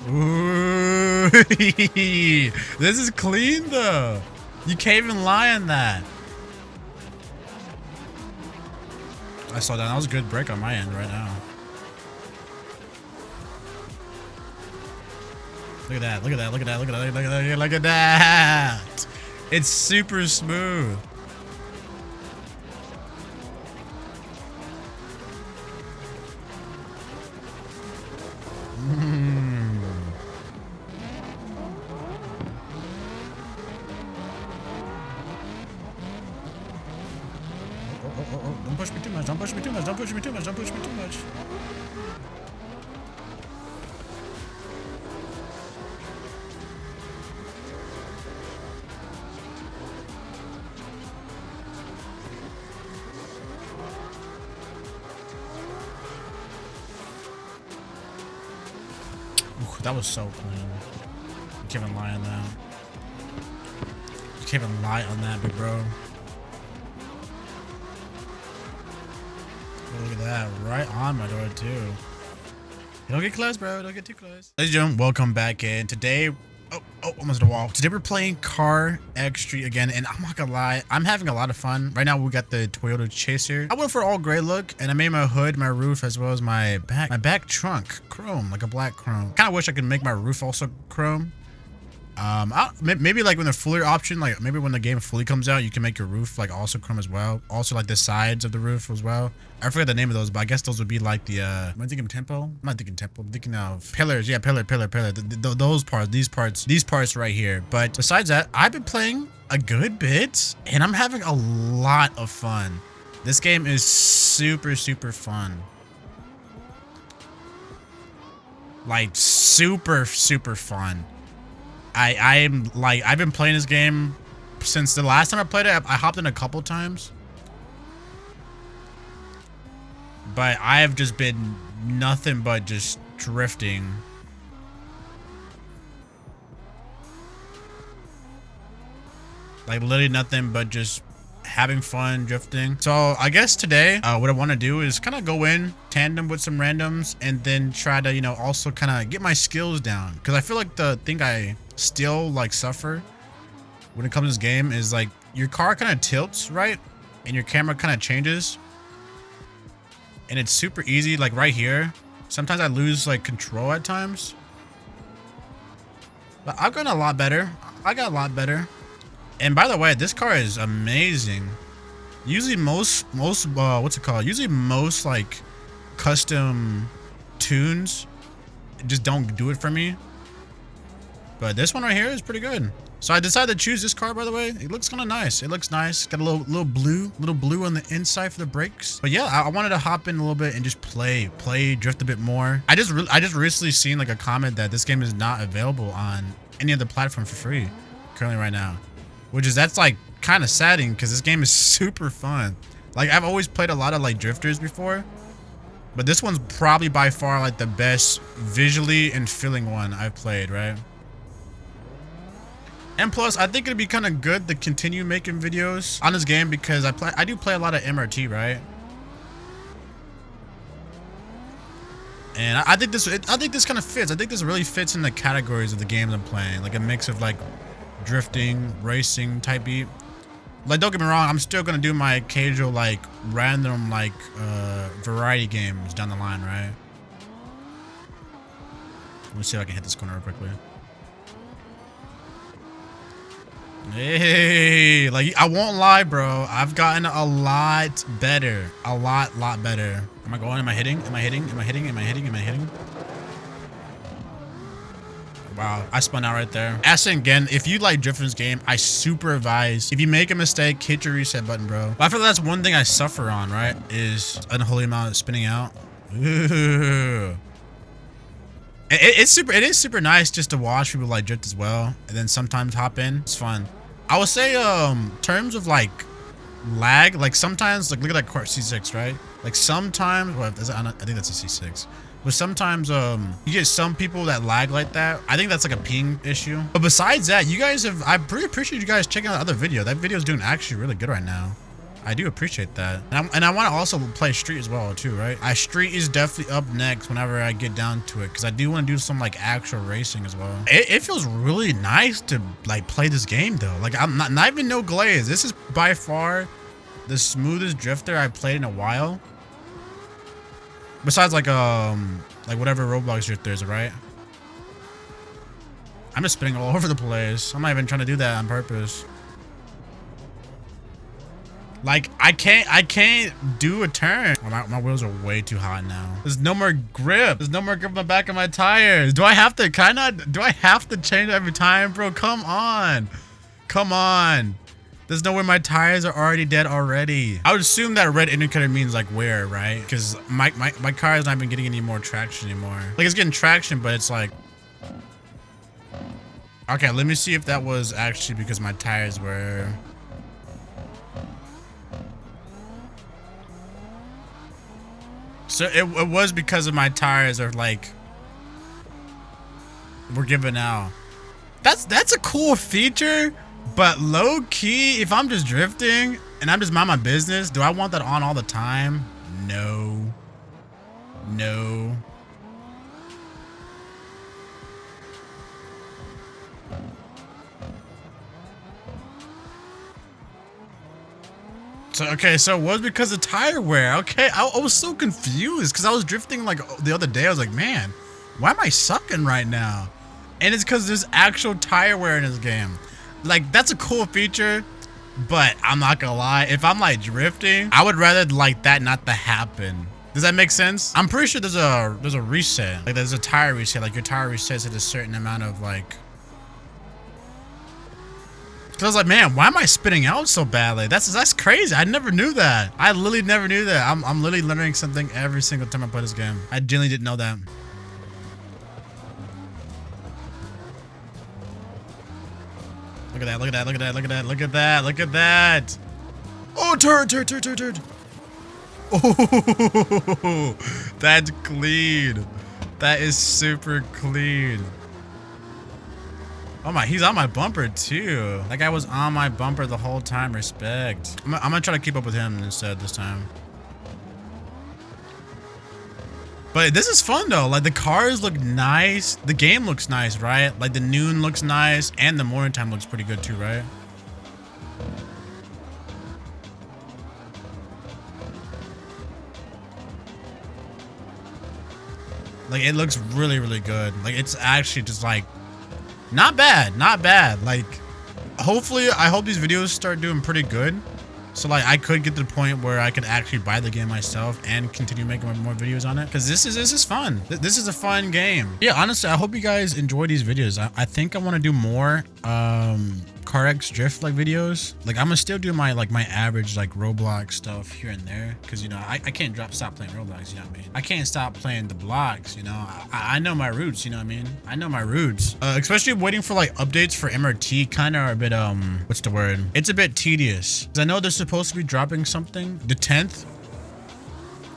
Ooh. This is clean though. You can't even lie on that. I saw that. That was a good break on my end right now. Look at that. Look at that. Look at that. Look at that. Look at that. Look at that. It's super smooth. Oh, don't push me too much. Don't push me too much. Don't push me too much. Don't push me too much. Ooh, that was so clean. You can't even lie on that. You can't even lie on that, big bro. Look at that, right on my door too. Don't get close, bro. Don't get too close. Ladies and gentlemen, welcome back in. Today, almost at a wall. Today we're playing Carx Street again, and I'm not gonna lie, I'm having a lot of fun. Right now we got the Toyota Chaser. I went for all gray look, and I made my hood, my roof, as well as my back trunk chrome, like a black chrome. Kind of wish I could make my roof also chrome. Maybe like when the fuller option, like maybe when the game fully comes out, you can make your roof like also chrome as well. Also like the sides of the roof as well. I forget the name of those, but I guess those would be like the am I thinking tempo? I'm not thinking tempo. I'm thinking of pillars. Yeah, pillar. Those parts, these parts right here. But besides that, I've been playing a good bit, and I'm having a lot of fun. This game is super fun. Like super fun. I'm like, I've been playing this game since the last time I played it. I hopped in a couple times, but I have just been nothing but just drifting. Like literally nothing but just having fun drifting. So I guess today what I want to do is kind of go in tandem with some randoms, and then try to, you know, also kind of get my skills down, because I feel like the thing I still like suffer when it comes to this game is like your car kind of tilts, right, and your camera kind of changes, and it's super easy. Like right here, sometimes I lose like control at times, but I've gotten a lot better. I got a lot better. And by the way, this car is amazing. Usually most what's it called? Usually most like custom tunes just don't do it for me. But this one right here is pretty good. So I decided to choose this car, by the way. It looks kind of nice. It looks nice. Got a little blue on the inside for the brakes. But yeah, I wanted to hop in a little bit and just play, drift a bit more. I just recently seen like a comment that this game is not available on any other platform for free currently right now. That's like kind of saddening, because this game is super fun. Like I've always played a lot of like drifters before, but this one's probably by far like the best visually and feeling one I've played, right? And plus, I think it'd be kind of good to continue making videos on this game, because I do play a lot of MRT, right? And I think this kind of fits. I think this really fits in the categories of the games I'm playing, like a mix of like drifting, racing type beat. Like don't get me wrong, I'm still gonna do my occasional like random like variety games down the line, right? Let me see if I can hit this corner real quickly. Hey, like I won't lie, bro, I've gotten a lot better. A lot better. Am I going? Am I hitting? Wow, I spun out right there. Asking again, if you like drifting this game, I super advise, if you make a mistake, hit your reset button, bro. But I feel that's one thing I suffer on, right, is unholy amount of spinning out. Ooh. It is super nice just to watch people like drift as well, and then sometimes hop in. It's fun. I would say terms of like lag, like sometimes, like look at that Carx C6, right? Like sometimes, well, I think that's a C6. But sometimes you get some people that lag like that. I think that's like a ping issue. But besides that, you guys have, I pretty appreciate you guys checking out the other video. That video is doing actually really good right now. I do appreciate that. And I want to also play street as well too, right? Street is definitely up next whenever I get down to it, because I do want to do some like actual racing as well. It feels really nice to like play this game though. Like I'm not even no glaze. This is by far the smoothest drifter I've played in a while. Besides like whatever Roblox drift is, right? I'm just spinning all over the place. I'm not even trying to do that on purpose. Like I can't do a turn. Oh, my wheels are way too hot now. There's no more grip. There's no more grip on the back of my tires. Do I have to do I have to change every time, bro? Come on. Come on. There's no way my tires are already dead already. I would assume that red indicator means like wear, right? Because my car is not even getting any more traction anymore. Like it's getting traction, but it's like, okay, let me see if that was actually because my tires were. So it was because of my tires are like, we're giving out. That's a cool feature, but low key, if I'm just drifting and I'm just mind my business, do I want that on all the time? No. No. So, okay, so it was because of tire wear. Okay, I was so confused because I was drifting like the other day. I was like, man, why am I sucking right now? And it's because there's actual tire wear in this game. Like, that's a cool feature, but I'm not gonna lie. If I'm like drifting, I would rather like that not to happen. Does that make sense? I'm pretty sure there's a reset. Like there's a tire reset. Like your tire resets at a certain amount of like. Cause I was like, man, why am I spitting out so badly? That's crazy. I never knew that. I literally never knew that. I'm literally learning something every single time I play this game. I genuinely didn't know that. Look at that, look at that, look at that, look at that, look at that, look at that. Oh, turn. Oh, that's clean. That is super clean. Oh my, he's on my bumper too. That guy was on my bumper the whole time. Respect. I'm gonna try to keep up with him instead this time. But this is fun though. Like the cars look nice. The game looks nice, right? Like the noon looks nice and the morning time looks pretty good too, right? Like it looks really, really good. Like it's actually just like not bad, not bad. Like hopefully I hope these videos start doing pretty good. So like I could get to the point where I could actually buy the game myself and continue making more videos on it. Cause this is fun. This is a fun game. Yeah, honestly, I hope you guys enjoy these videos. I think I want to do more Carx drift like videos. Like I'm gonna still do my average like Roblox stuff here and there. Cause you know, I can't stop playing Roblox, you know what I mean? I can't stop playing the blocks, you know? I know my roots, you know what I mean? I know my roots. Especially waiting for like updates for MRT kind of are a bit, what's the word? It's a bit tedious. Cause I know they're supposed to be dropping something the 10th.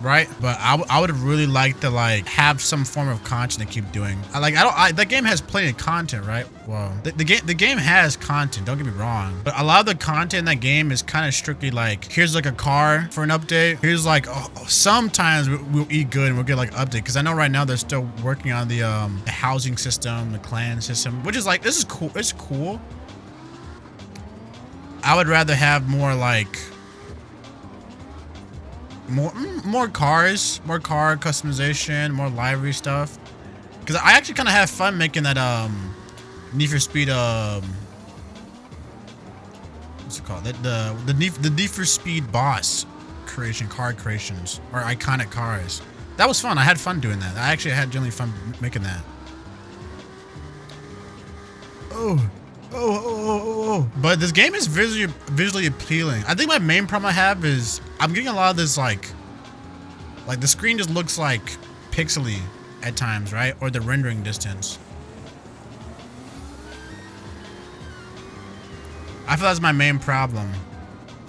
Right, but I would really like to like have some form of content to keep doing. The game has plenty of content, right? Well, the game has content. Don't get me wrong, but a lot of the content in that game is kind of strictly like, here's like a car for an update. Here's like sometimes we'll eat good and we'll get like update, because I know right now they're still working on the housing system, the clan system, which is like, this is cool. It's cool. I would rather have more like. More cars, more car customization, more library stuff. Because I actually kind of have fun making that Need for Speed what's it called? The Need for Speed boss creation, car creations, or iconic cars. That was fun. I had fun doing that. I actually had genuinely fun making that. Oh. But this game is visually appealing. I think my main problem I have is I'm getting a lot of this like the screen just looks like pixely at times, right? Or the rendering distance. I feel that's my main problem.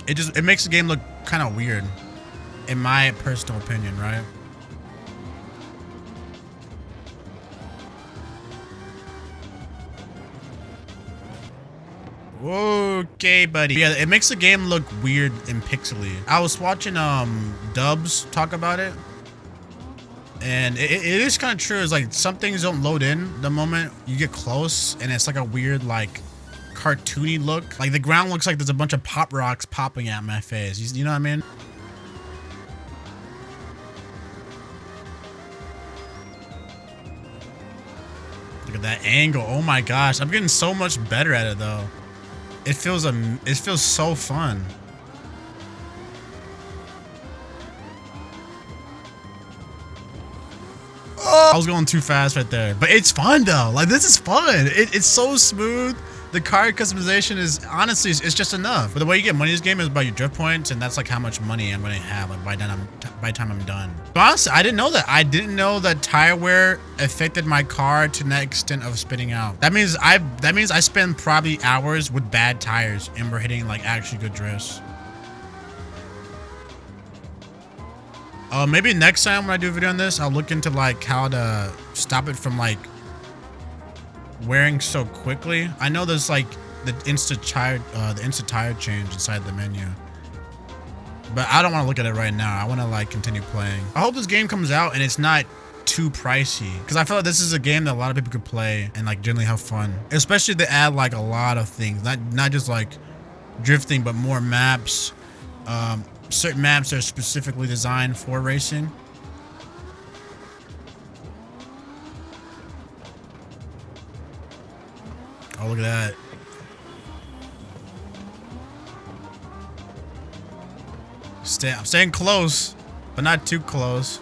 It makes the game look kind of weird, in my personal opinion, right? Okay, buddy. Yeah, it makes the game look weird and pixely. I was watching Dubs talk about it, and it is kind of true. It's like some things don't load in the moment you get close, and it's like a weird like cartoony look. Like the ground looks like there's a bunch of pop rocks popping at my face. You know what I mean? Look at that angle. Oh my gosh, I'm getting so much better at it though. It feels so fun. Oh, I was going too fast right there, but it's fun though. Like this is fun. It's so smooth. The car customization is honestly, it's just enough. But the way you get money in this game is by your drift points, and that's like how much money I'm gonna have like by the time I'm done. But honestly, I didn't know that. I didn't know that tire wear affected my car to the extent of spitting out. That means I spend probably hours with bad tires and we're hitting like actually good drifts. Maybe next time when I do a video on this, I'll look into like how to stop it from like wearing so quickly. I know there's like the instant tire change inside the menu, but I don't want to look at it right now. I want to like continue playing. I hope this game comes out and it's not too pricey, because I feel like this is a game that a lot of people could play and like generally have fun, especially to add like a lot of things, not just like drifting, but more maps. Certain maps are specifically designed for racing. Oh, look at that. I'm staying close, but not too close.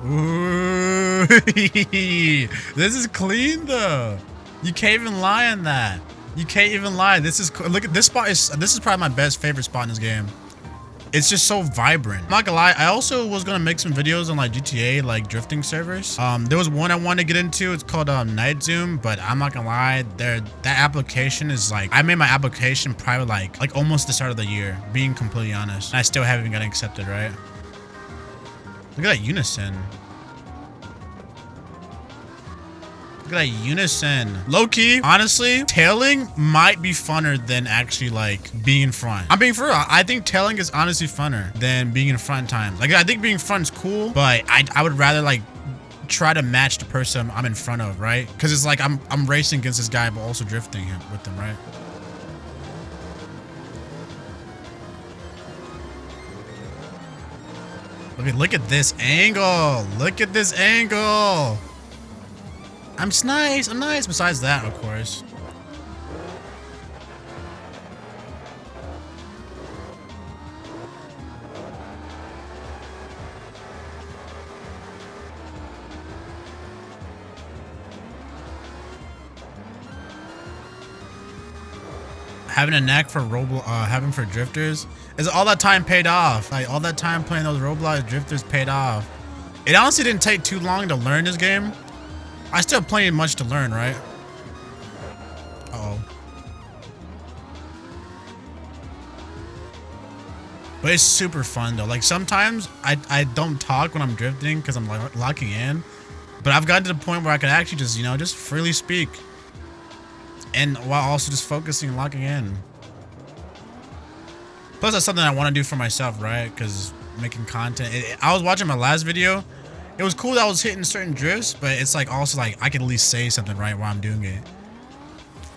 Ooh. This is clean though. You can't even lie on that. You can't even lie. This is look at this spot. This is probably my favorite spot in this game. It's just so vibrant. I'm not gonna lie, I also was gonna make some videos on like GTA like drifting servers. There was one I wanted to get into. It's called Night Zoom, but I'm not gonna lie, that application is like, I made my application probably like almost the start of the year, being completely honest. And I still haven't even gotten accepted, right? Look at that unison. Look at that unison. Low-key, honestly, tailing might be funner than actually like being in front. I'm being for real. I think tailing is honestly funner than being in front times. Like I think being in front is cool, but I would rather like try to match the person I'm in front of, right? Because it's like I'm racing against this guy, but also drifting with him, right? Look at this angle. Look at this angle. I'm nice. I'm nice. Besides that, of course. Having a knack for having for drifters is all that time paid off. Like all that time playing those Roblox drifters paid off. It honestly didn't take too long to learn this game. I still have plenty much to learn, right? Uh-oh. But it's super fun though. Like sometimes I don't talk when I'm drifting because I'm like locking in. But I've gotten to the point where I can actually just, you know, just freely speak. And while also just focusing and locking in. Plus that's something I want to do for myself, right? Because making content. I was watching my last video. It was cool that I was hitting certain drifts, but it's like also like I can at least say something right while I'm doing it,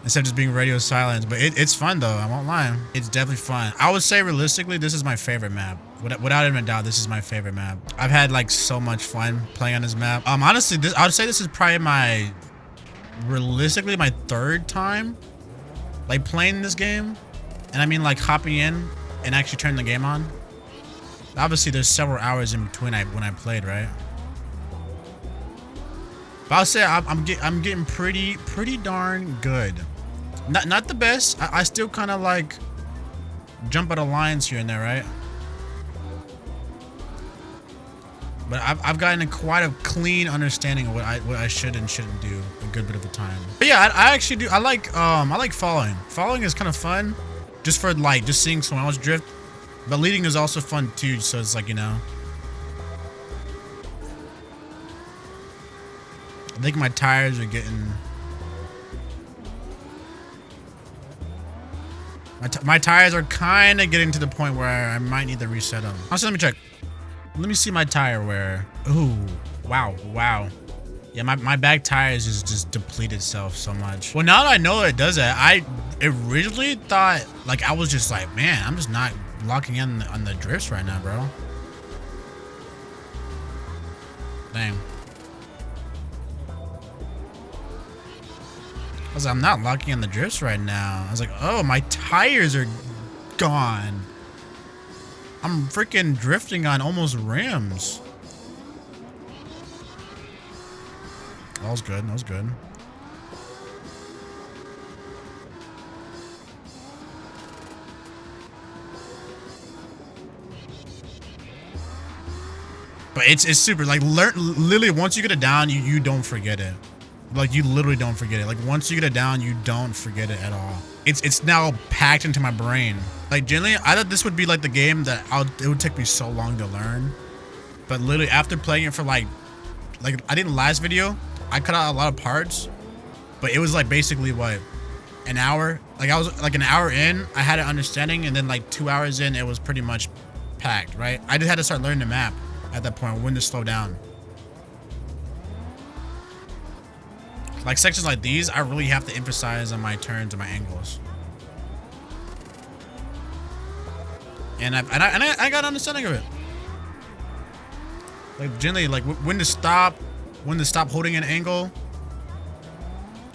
instead of just being radio silence. But it's fun though. I won't lie. It's definitely fun. I would say realistically, this is my favorite map. Without even a doubt, this is my favorite map. I've had like so much fun playing on this map. Honestly, I would say this is probably realistically my third time like playing this game, and I mean like hopping in and actually turning the game on. Obviously, there's several hours in between when I played, right? But I'll say I'm getting pretty darn good. Not the best. I still kind of like jump out of lines here and there, right? But I've gotten quite a clean understanding of what I should and shouldn't do a good bit of the time. But yeah, I actually do. I like following. Following is kind of fun, just for like just seeing someone else drift. But leading is also fun too. So it's like, you know. I think my tires are getting... My tires are kind of getting to the point where I might need to reset them. Also, let me check. Let me see my tire wear. Ooh, wow, wow. Yeah, my back tires just deplete itself so much. Well, now that I know it does that, I originally thought, like, I was just like, man, I'm just not locking in on the drifts right now, bro. Dang. I was like, I'm not locking in the drifts right now. I was like, oh, my tires are gone. I'm freaking drifting on almost rims. That was good. That was good. But it's super, like, literally once you get it down, you don't forget it. Like, you literally don't forget it. Like, once you get it down, you don't forget it at all. It's now packed into my brain. Like, generally, I thought this would be like the game that it would take me so long to learn. But literally after playing it for like I did in the last video, I cut out a lot of parts, but it was like basically what, an hour? Like I was like an hour in, I had an understanding, and then like 2 hours in, it was pretty much packed, right? I just had to start learning the map at that point, when to slow down. Like sections like these, I really have to emphasize on my turns and my angles. And I got an understanding of it. Like generally, like when to stop holding an angle.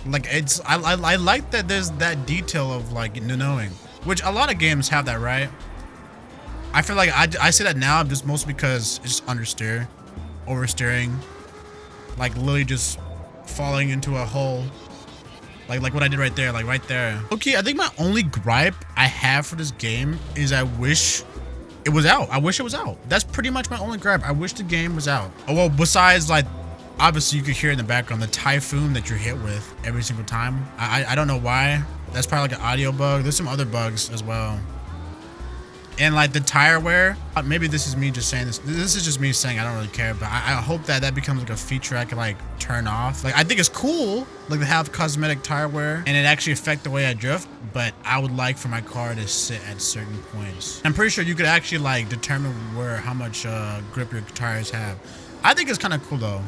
Like I like that there's that detail of like knowing, which a lot of games have that, right? I feel like I say that now just mostly because it's just oversteering, like literally just falling into a hole, like what I did right there, like right there. Okay, I think my only gripe I have for this game is I wish it was out. I wish it was out. That's pretty much my only gripe. I wish the game was out. Oh, well, besides like, obviously you could hear in the background the typhoon that you're hit with every single time. I don't know why. That's probably like an audio bug. There's some other bugs as well. And like the tire wear, maybe this is me just saying this. This is just me saying I don't really care, but I hope that becomes like a feature I can like turn off. Like I think it's cool, like to have cosmetic tire wear and it actually affect the way I drift, but I would like for my car to sit at certain points. I'm pretty sure you could actually like determine how much grip your tires have. I think it's kind of cool though,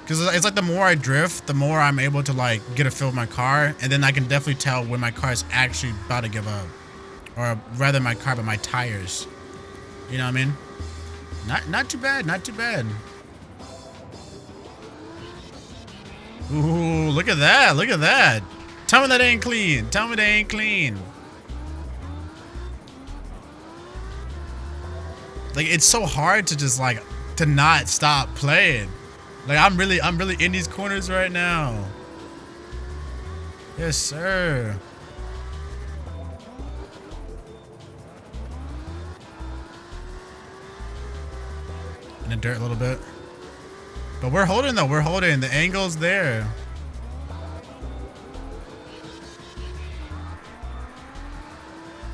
because it's like the more I drift, the more I'm able to like get a feel of my car, and then I can definitely tell when my car is actually about to give up. Or rather my car, but my tires. You know what I mean? Not too bad, not too bad. Ooh, look at that, look at that. Tell me that ain't clean. Tell me that ain't clean. Like it's so hard to just like to not stop playing. Like I'm really in these corners right now. Yes, sir. In the dirt a little bit, but we're holding though. We're holding. The angle's there.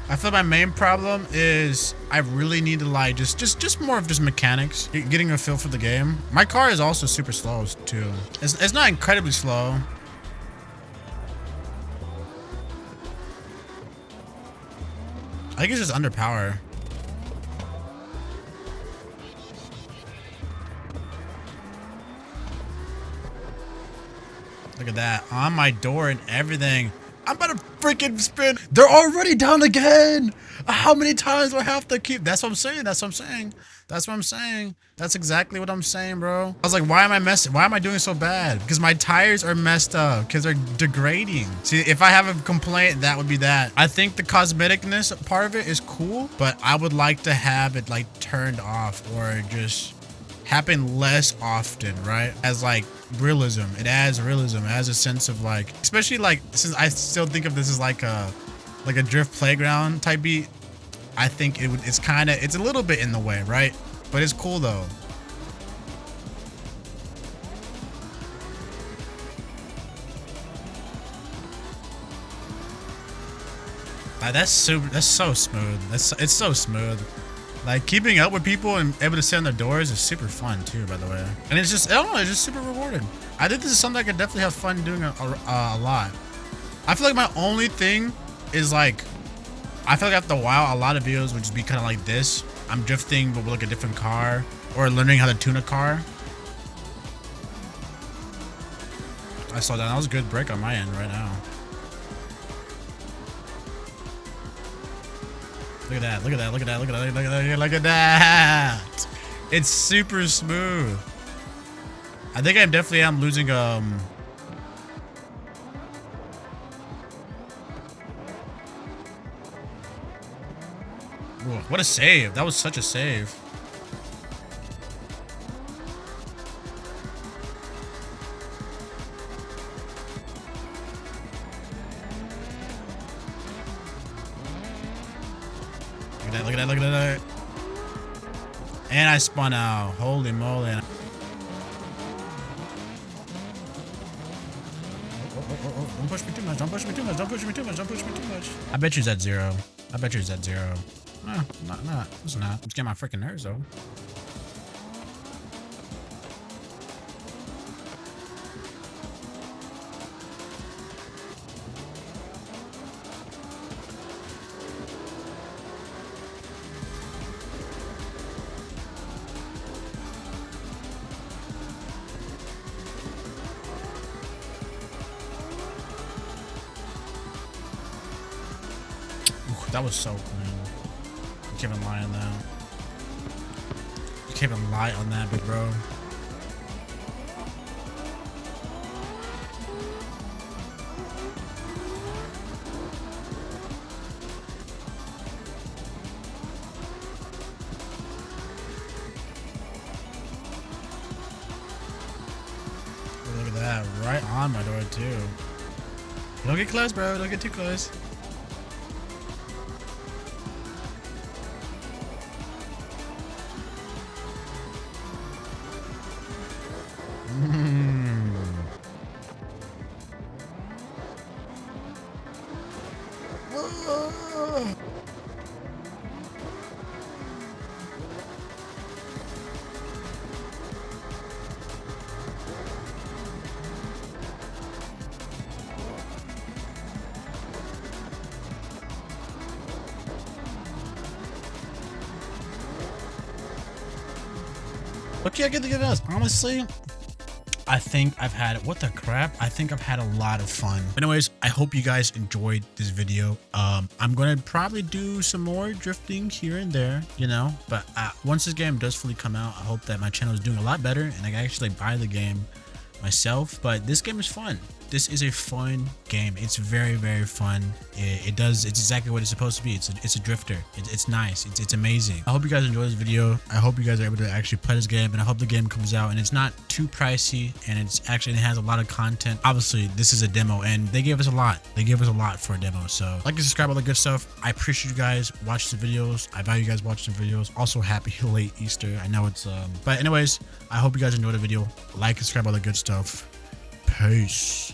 I feel my main problem is I really need to like just more of just mechanics, getting a feel for the game. My car is also super slow too. It's not incredibly slow. I think it's just under power. Look at that, on my door and everything. I'm about to freaking spin. They're already down again. How many times do I have to keep? That's what I'm saying. That's what I'm saying. That's what I'm saying. That's exactly what I'm saying, bro. I was like, why am I messing? Why am I doing so bad? Because my tires are messed up. Because they're degrading. See, if I have a complaint, that would be that. I think the cosmeticness part of it is cool, but I would like to have it like turned off or just happen less often, right? As like realism, it adds realism, it adds a sense of like, especially like since I still think of this as like a drift playground type beat. I think it's a little bit in the way, right? But it's cool though. That's so smooth. It's so smooth. Like keeping up with people and able to sit on their doors is super fun too, by the way. And it's just, I don't know, it's just super rewarding. I think this is something I could definitely have fun doing a lot. I feel like my only thing is like, I feel like after a while, a lot of videos would just be kind of like this. I'm drifting, but with like a different car, or learning how to tune a car. I saw that. That was a good break on my end right now. Look at that. Look at that. Look at that. Look at that. Look at that. Look at that. It's super smooth. I think I definitely am losing Whoa, what a save. That was such a save. Look at that, look at that, look at that. And I spun out. Holy moly. Don't push me too much. Don't push me too much. Don't push me too much. Don't push me too much. I bet you's at 0. I bet you's at 0. No, not. It's not. I'm just getting my freaking nerves though. That was so clean. You can't even lie on that. You can't even lie on that, big bro. Look at that. Right on my door, too. Don't get close, bro. Don't get too close. Okay, I get to give us. Honestly, I think I've had, what the crap? I think I've had a lot of fun. Anyways, I hope you guys enjoyed this video. I'm going to probably do some more drifting here and there, you know, but once this game does fully come out, I hope that my channel is doing a lot better and I can actually buy the game myself. But this game is fun. This is a fun game. It's very, very fun. It's exactly what it's supposed to be. It's a drifter. It's nice. It's amazing. I hope you guys enjoyed this video. I hope you guys are able to actually play this game, and I hope the game comes out and it's not too pricey, and it has a lot of content. Obviously, this is a demo, and they gave us a lot. They gave us a lot for a demo. So like and subscribe, all the good stuff. I appreciate you guys watching the videos. I value you guys watching the videos. Also, happy late Easter. I know it's but anyways, I hope you guys enjoyed the video. Like and subscribe, all the good stuff. Peace.